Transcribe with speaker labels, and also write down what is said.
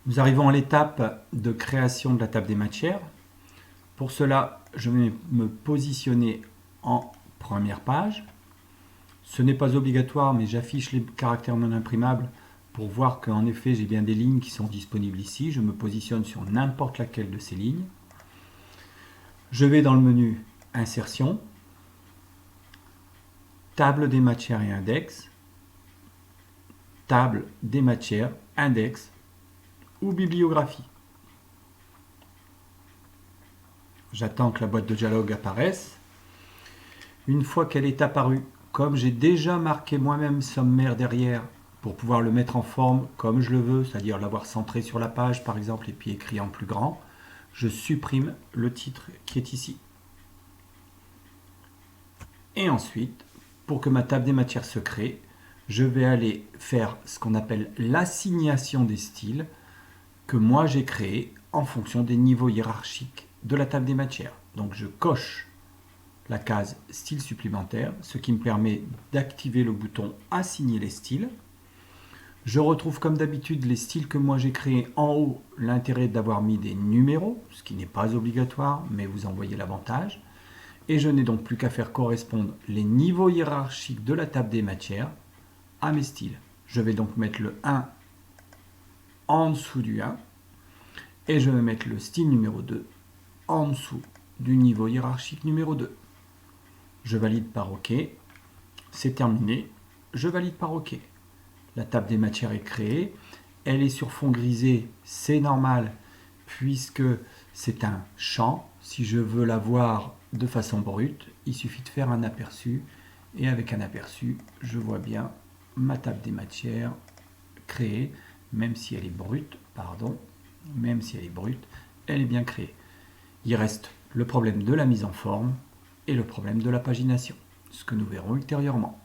Speaker 1: Nous arrivons à l'étape de création de la table des matières. Pour cela, je vais me positionner en première page. Ce n'est pas obligatoire, mais j'affiche les caractères non imprimables pour voir qu'en effet j'ai bien des lignes qui sont disponibles ici. Je me positionne sur n'importe laquelle de ces lignes. Je vais dans le menu Insertion, Table des matières et index, Table des matières, index ou bibliographie. J'attends que la boîte de dialogue apparaisse. Une fois qu'elle est apparue, comme j'ai déjà marqué moi-même sommaire derrière pour pouvoir le mettre en forme comme je le veux, c'est-à-dire l'avoir centré sur la page par exemple et puis écrit en plus grand, je supprime le titre qui est ici. Et ensuite, pour que ma table des matières se crée, je vais aller faire ce qu'on appelle l'assignation des styles que moi j'ai créé en fonction des niveaux hiérarchiques de la table des matières. Donc je coche la case style supplémentaire, ce qui me permet d'activer le bouton assigner les styles. Je retrouve comme d'habitude les styles que moi j'ai créés en haut, l'intérêt d'avoir mis des numéros, ce qui n'est pas obligatoire, mais vous en voyez l'avantage. Et je n'ai donc plus qu'à faire correspondre les niveaux hiérarchiques de la table des matières à mes styles. Je vais donc mettre le 1 en dessous du 1 et je vais mettre le style numéro 2 en dessous du niveau hiérarchique numéro 2. Je valide par OK. C'est terminé. Je valide par OK. La table des matières est créée. Elle est sur fond grisé. C'est normal puisque c'est un champ. Si je veux la voir de façon brute, il suffit de faire un aperçu. Et avec un aperçu, je vois bien ma table des matières créée, même si elle est brute, même si elle est brute, elle est bien créée. Il reste le problème de la mise en forme et le problème de la pagination, ce que nous verrons ultérieurement.